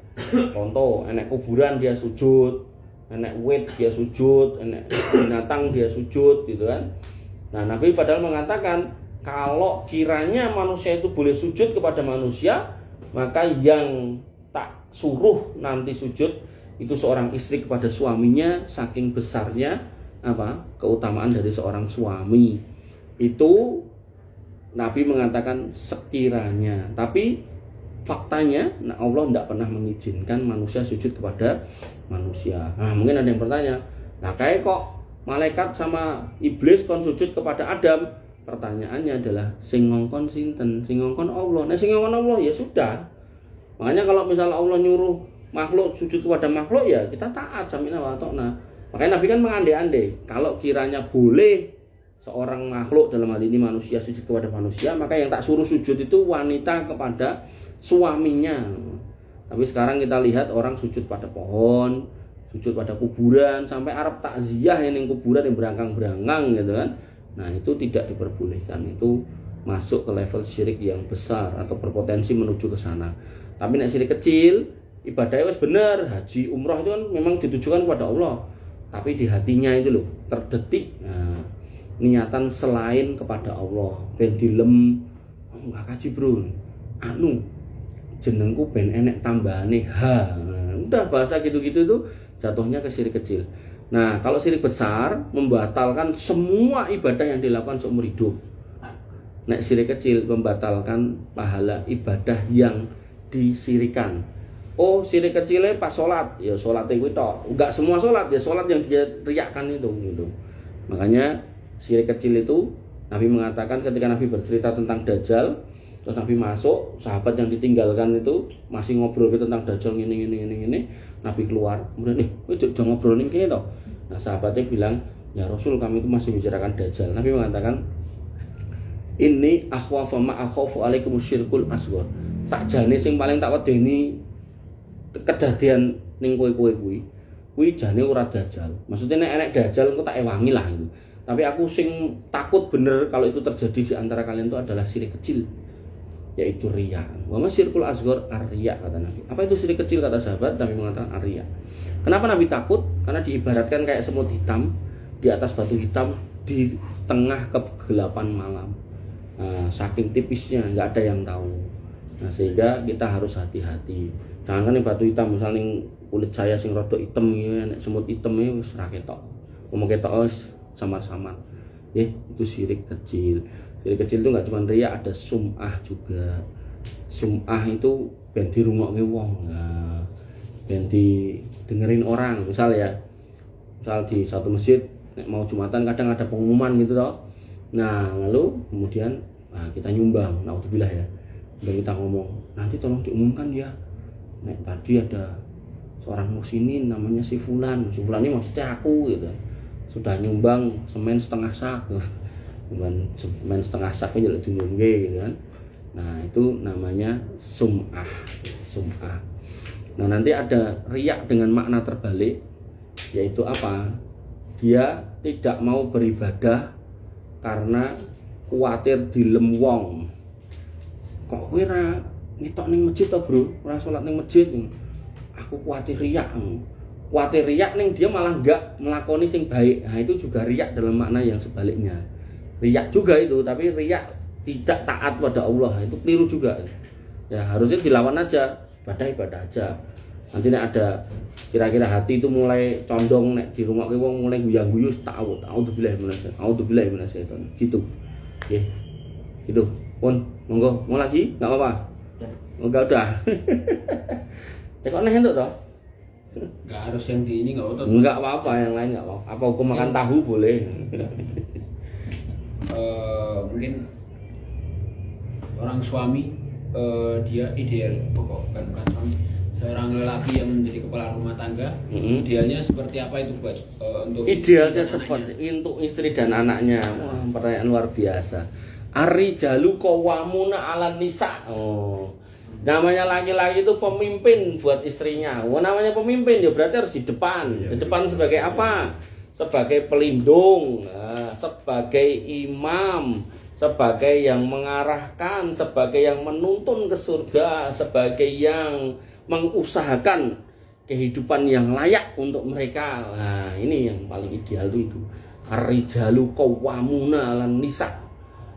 enek kuburan dia sujud, enek wit dia sujud, enek binatang dia sujud, gitu kan. Nah, Nabi padahal mengatakan kalau kiranya manusia itu boleh sujud kepada manusia, maka yang tak suruh nanti sujud itu seorang istri kepada suaminya, saking besarnya keutamaan dari seorang suami. Itu Nabi mengatakan sekiranya, tapi faktanya Allah tidak pernah mengizinkan manusia sujud kepada manusia. Nah, mungkin ada yang bertanya, nah kayak kok malaikat sama iblis kon sujud kepada Adam? Pertanyaannya adalah sing ngongkon sinten? Sing ngongkon Allah. Nah, sing ngongkon Allah ya sudah. Makanya kalau misalnya Allah nyuruh makhluk sujud kepada makhluk, ya kita taat samina wa ta'na. Makanya Nabi kan mengandai-andai, kalau kiranya boleh seorang makhluk, dalam hal ini manusia, sujud kepada manusia, maka yang tak suruh sujud itu wanita kepada suaminya. Tapi sekarang kita lihat orang sujud pada pohon, sujud pada kuburan, sampai Arab takziah yang kuburan yang berangkang-berangkang gitu kan. Nah, itu tidak diperbolehkan. Itu masuk ke level syirik yang besar atau berpotensi menuju ke sana. Tapi nek syirik kecil, ibadahnya wis bener, haji, umroh itu kan memang ditujukan kepada Allah. Tapi di hatinya itu loh terdetik niatan selain kepada Allah. Ben dilem, enggak kaji bro, jenengku ben enek tambahane udah bahasa gitu-gitu itu jatuhnya ke syirik kecil. Nah, kalau syirik besar membatalkan semua ibadah yang dilakukan seumur hidup. Nek syirik kecil membatalkan pahala ibadah yang disirikan. Oh, sirik kecilnya pas sholat, ya sholatnya kuwi tok. Enggak semua sholat, ya sholat yang dia riakkan itu gitu. Makanya sirik kecil itu Nabi mengatakan ketika Nabi bercerita tentang Dajjal, terus Nabi masuk, sahabat yang ditinggalkan itu masih ngobrol tentang Dajjal ini. Nabi keluar, kemudian jangan ngobrol ini toh. Nah, sahabatnya bilang, "Ya Rasul, kami itu masih bicarakan Dajjal." Nabi mengatakan, "Ini akhwafa ma akhafu alaikum syirkul asghar." Sakjane sing paling tak wedeni kedadian ning kowe-kowe kuwi jane ora Dajjal. Maksudnya nek enek Dajjal engko tak ewangi lah itu. Tapi aku sing takut bener kalau itu terjadi di antara kalian itu adalah syirik kecil, yaitu riya. Wa masyirkul asghar ar-riya kata Nabi. Apa itu syirik kecil kata sahabat? Nabi mengatakan ar-riya. Kenapa Nabi takut? Karena diibaratkan kayak semut hitam di atas batu hitam di tengah kegelapan malam. Nah, saking tipisnya nggak ada yang tahu. Nah, sehingga kita harus hati-hati. Jangan kan yang batu hitam, misalnya kulit saya sing rada hitam ya, semut hitam ya wis ra ketok. Ngomong ketok samar-samar. Itu syirik kecil. Syirik kecil itu enggak cuma riya, ada sum'ah juga. Sum'ah itu ben dirungokke wong. Nah, ben didengerin orang. Misal di satu masjid nek mau Jumatan kadang ada pengumuman gitu toh. Nah, lalu kemudian kita nyumbang, naudzubillah ya. Dan kita ngomong, nanti tolong diumumkan ya. Nek tadi ada seorang muslimin namanya si Fulan ini maksudnya aku gitu. Sudah nyumbang semen setengah sak. Semen setengah sak aja lek diumumke gitu kan. Nah, itu namanya sum'ah. Nah, nanti ada riya dengan makna terbalik, yaitu apa? Dia tidak mau beribadah karena kuatir dilem wong. Kok kowe ra ngitok ning masjid to, Bro? Ora salat ning masjid. Aku kuatir riya. Kuatir riya ning dia malah enggak melakoni sing baik. Nah, itu juga riya dalam makna yang sebaliknya. Riya juga itu, tapi riya tidak taat pada Allah. Itu keliru juga. Ya, harusnya dilawan aja. Ibadah aja. Nanti nek ada kira-kira hati itu mulai condong nek di rumah wong mulai guyang-guyu ta'awudzubillahi minasyaitonir gitu. Nggih. Gitu. Pun monggo mau lagi? Enggak apa-apa. Enggak udah. Kok aneh entuk toh? Enggak harus yang di ini enggak apa-apa. Enggak apa-apa, yang lain enggak apa-apa. Apa hukum makan tahu boleh? Mungkin orang suami dia ideal pokok kan suami. Seorang lelaki yang menjadi kepala rumah tangga, idealnya seperti apa itu buat untuk idealnya seperti untuk istri dan anaknya. Wah, pertanyaan luar biasa. Ar-rijalu qawwamuna 'alan nisa. Oh. Namanya laki-laki itu pemimpin buat istrinya. Wah, namanya pemimpin ya berarti harus di depan. Di depan sebagai apa? Sebagai pelindung, sebagai imam, sebagai yang mengarahkan, sebagai yang menuntun ke surga, sebagai yang mengusahakan kehidupan yang layak untuk mereka. Nah, ini yang paling ideal itu. Ar-rijalu qawwamuna 'alan nisa.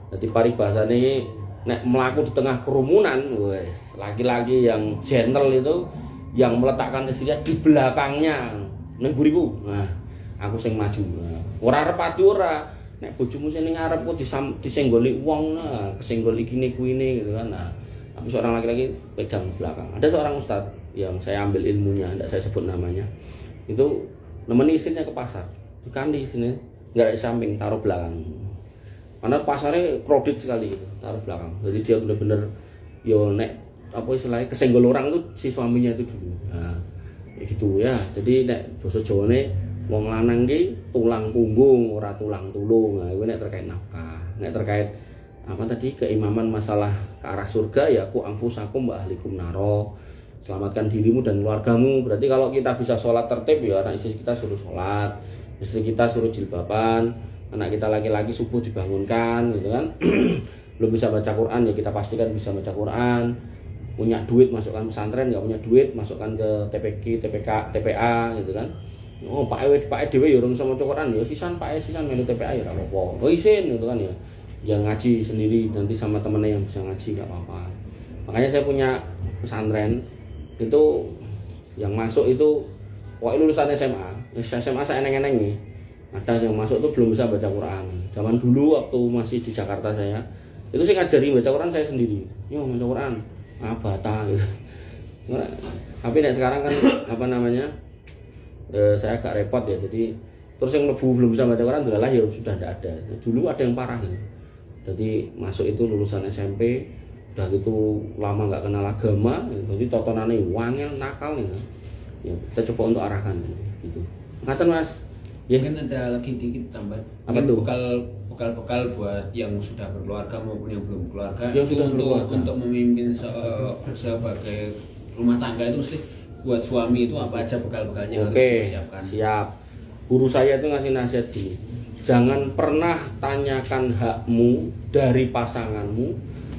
Jadi paribasane nek melaku di tengah kerumunan, wes laki-laki yang gentle itu yang meletakkan istrinya di belakangnya. Ning buriku. Nah, aku sing maju. Nah, ora arep adu ora. Nek bojomu sing ning ngarep kok disenggoli wong, nah, kesenggoli kuwi gitu kan. Nah, tapi seorang laki-laki pegang belakang. Ada seorang ustadz yang saya ambil ilmunya, tidak saya sebut namanya. Itu nemeni istrinya ke pasar. Bukan di sini, enggak di samping, taruh belakang. Karena pasarnya crowded sekali gitu, taruh belakang. Jadi dia benar-benar yo nek apa istilahnya kesenggol orang tuh si suaminya itu dulu. Nah, gitu ya. Jadi nek basa Jawane wong lanang ki tulang punggung ora tulang tulung. Nah, itu nek terkait nafkah. Nek terkait apa tadi keimaman masalah ke arah surga ya ku anfusakum wa ahlikum naro. Selamatkan dirimu dan keluargamu. Berarti kalau kita bisa sholat tertib ya anak istri kita suruh sholat, istri kita suruh jilbaban, anak kita laki-laki subuh dibangunkan gitu kan. Belum bisa baca Quran ya kita pastikan bisa baca Quran. Punya duit masukkan pesantren, nggak punya duit masukkan ke TPQ, TPA gitu kan. Oh Pak Dewi ya orang sama Quran ya sisan melu TPA ya apa-apa. Oh isin gitu kan ya. Yang ngaji sendiri nanti sama temennya yang bisa ngaji nggak apa-apa. Makanya saya punya pesantren itu yang masuk itu pokoknya lulusan SMA saya eneng-eneng nih. Ada yang masuk tuh belum bisa baca Quran. Zaman dulu waktu masih di Jakarta saya itu saya ngajari baca Quran saya sendiri. Yo baca Quran apa gitu. Tapi nek sekarang kan apa namanya? Saya agak repot ya. Jadi terus yang belum bisa baca Quran adalah ya sudah tidak ada. Dulu ada yang parah gitu. Jadi masuk itu lulusan SMP udah gitu lama nggak kenal agama, jadi tontonannya wangel nakal ya. Ya kita coba untuk arahkan gitu. Ngaten Mas. Ya kan ada lagi dikit tambahan. Apa tuh? Bekal buat yang sudah berkeluarga maupun yang belum keluarga. Yang sudah berkeluarga. Untuk memimpin sebagai rumah tangga itu mesti buat suami itu apa aja bekal-bekalnya harus dipersiapkan. Siap. Guru saya itu ngasih nasihat gini. Jangan pernah tanyakan hakmu dari pasanganmu,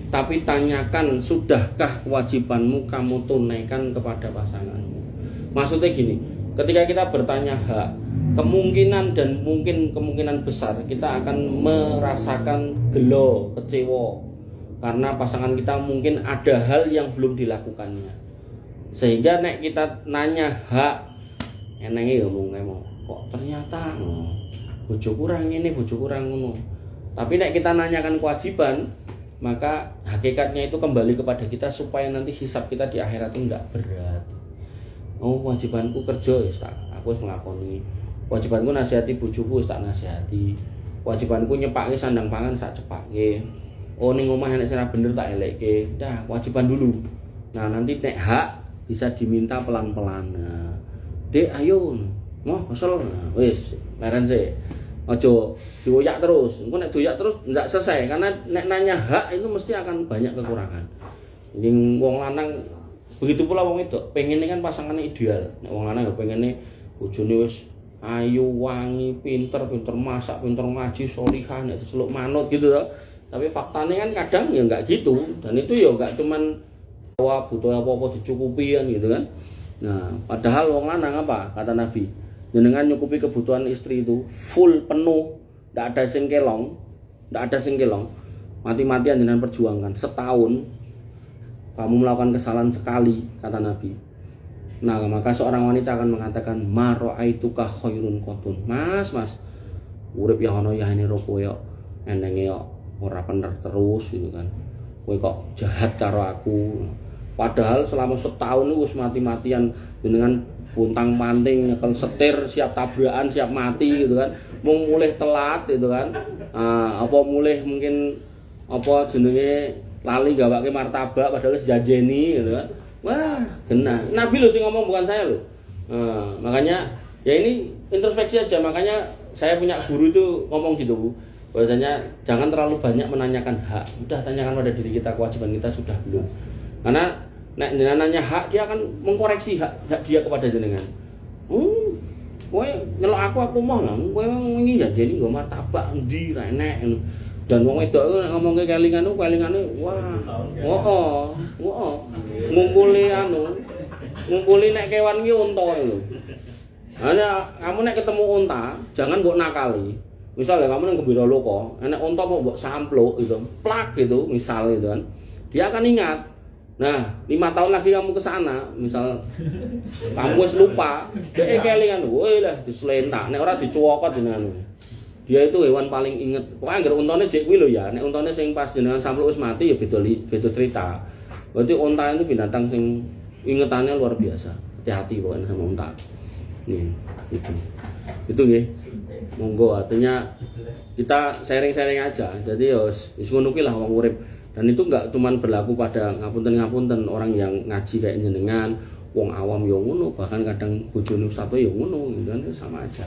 tapi tanyakan sudahkah kewajibanmu kamu tunaikan kepada pasanganmu. Maksudnya gini, ketika kita bertanya hak, kemungkinan dan kemungkinan besar kita akan merasakan gelo, kecewa karena pasangan kita mungkin ada hal yang belum dilakukannya. Sehingga nek kita nanya hak, enenge ya ngomong kok ternyata bojo kurang ini, bojo kurang ngono. Tapi nek kita nanyakan kewajiban, maka hakikatnya itu kembali kepada kita supaya nanti hisab kita di akhirat itu enggak berat. Oh, kewajibanku kerja ya tak, aku wis nglakoni. Kewajibanku nasihati bojoku wis tak nasihati. Kewajibanku nyepake sandang pangan sak cepake. Oh, ning omah nek ora bener tak elekke. Dah, kewajiban dulu. Nah, nanti nek hak bisa diminta pelan-pelan. Nah, Dek, ayo. Mau kesel. Nah, wis, leren sih. Ojo dioyak terus. Engko nek doyak terus ndak selesai karena nek nanya hak itu mesti akan banyak kekurangan. Ning wong lanang begitu pula wong itu pengennya kan pasangannya ideal. Nek wong lanang ya pengennya bojone wis ayu, wangi, pinter masak, pinter ngaji, sholihah, nek diceluk manut gitu loh. Tapi faktanya kan kadang ya enggak gitu dan itu ya enggak cuman bahwa butuh apa-apa dicukupi kan gitu kan. Nah, padahal wong lanang apa kata Nabi? Jenengan nyukupi kebutuhan istri itu full penuh, tidak ada sing kelong, mati-matian jenengan perjuangkan setahun. Kamu melakukan kesalahan sekali kata Nabi. Nah, maka seorang wanita akan mengatakan maro'aituka khairun qatun. Mas, urip ya ono ya ini roko yo, enenge yo ora bener terus gitu kan. Kowe kok jahat karo aku. Padahal selama setahun itu wis mati-matian jenengan puntang panting nyekel setir siap tabrakan siap mati gitu kan mung mulih telat gitu kan apa mulih mungkin apa jenenge lali gawake martabak padahal janjeni gitu kan wah genah Nabi lho sing ngomong bukan saya lho makanya ya ini introspeksi aja makanya saya punya guru itu ngomong gitu bahwasanya jangan terlalu banyak menanyakan hak udah tanyakan pada diri kita kewajiban kita sudah belum karena nek jenengan nanya hak dia akan mengkoreksi hak dia kepada jenengan. Kowe nyelok aku mau lah, kowe wingi janjeni nggo martabak endi ra enek. Dan wong wedok ngomongke kelingane wah. Heeh. Ngumpuli nek kewan ki unta lho. Hanya kamu nek ketemu unta, jangan mbok nakali. Misalnya kamu nang Gembira Loka, enek unta kok mbok sampluk gitu, plak gitu, misal gitu kan. Dia akan ingat. Nah, 5 tahun lagi kamu ke sana, misal kamu wis lupa, dhek kelingan, woi lah dislentak, nek ora dicuwokot jenengan. Dia itu hewan paling inget. Pokoke anggere untane jek kuwi lho ya, nek untane sing pas jenengan sampluk wis mati ya beda cerita. Berarti unta itu binatang sing ingetannya luar biasa. Hati-hati pokoknya sama unta. Nih, itu. Itu nggih. Monggo artinya kita sharing-sharing aja. Jadi ya wis ngono kuwi lah wong urip. Dan itu enggak cuman berlaku pada ngapunten orang yang ngaji kayak jenengan, wong awam yo ngono, bahkan kadang bojone satu yo ngono, gitu kan sama aja.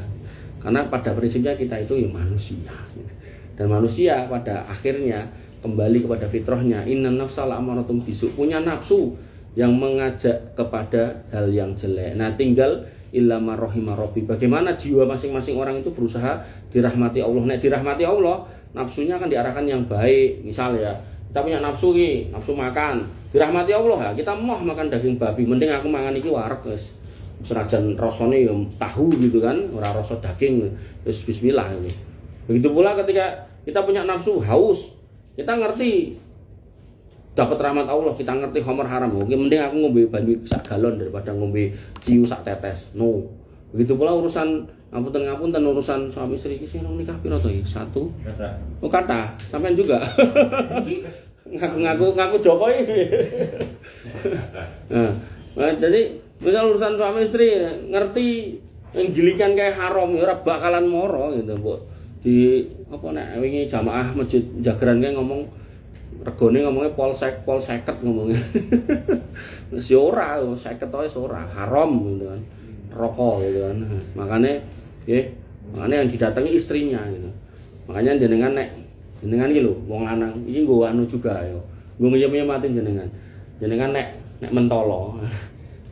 Karena pada prinsipnya kita itu ya manusia. Gitu. Dan manusia pada akhirnya kembali kepada fitrahnya, inna nafsal amaratum bisu, punya nafsu yang mengajak kepada hal yang jelek. Nah, tinggal illa marrahima rabbi. Bagaimana jiwa masing-masing orang itu berusaha dirahmati Allah. Nek dirahmati Allah, nafsunya akan diarahkan yang baik. Misalnya kita punya nafsu nih, nafsu makan. Dirahmati Allah ya, kita mau makan daging babi, mending aku mangan iki wareg guys. Senajan rasane ya tahu gitu kan, ora rasa daging. Wis bismillah ini. Begitu pula ketika kita punya nafsu haus, kita ngerti dapat rahmat Allah, kita ngerti khamar haram. Oke, mending aku ngombe banyu sak galon daripada ngombe ciu sak tetes. No. Begitu pula urusan ngapunten urusan suami istri iki sing nikah piro to iki? 1. Oh, kata, sampean juga. Ngaku Jokowi. Nah, Nah, jadi misal urusan suami istri ngerti nggilikan kayak haram ya ora bakalan moro gitu, Mbok. Di apa nek wingi jamaah masjid Jagaran kayak ngomong regone ngomongnya polsek 50 ngomongnya. Wis ora 50 wis ora haram gitu kan. Rokok gitu kan. Makanya yang didatangi istrinya gitu. Makanya jenengan iki lho wong lanang iki nggo anu juga ya. Nggo ngiyem-nyematin jenengan. Jenengan nek mentolo.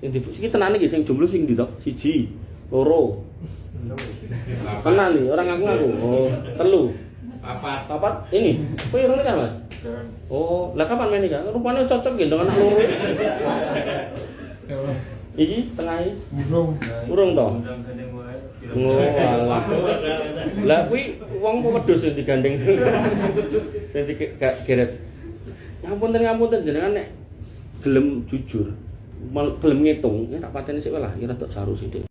Sing iki tenan iki sing jomblo sing ndi to? 1, 2. Tenan nih, orang ngaku-ngaku. Oh, 3. Papat ini. Kowe urung nikah, Mas? Oh, lah kapan main nikah? Rupane cocok gitu anak loro. Iki tengah iki. Urung to? Oh, alah. Lah kuwi wong wedhus sing digandeng. Sing digeret. Ngapunten jenengan nek gelem jujur, gelem ngitung, tak pateni sik wae lah, iki rada jaru sithik.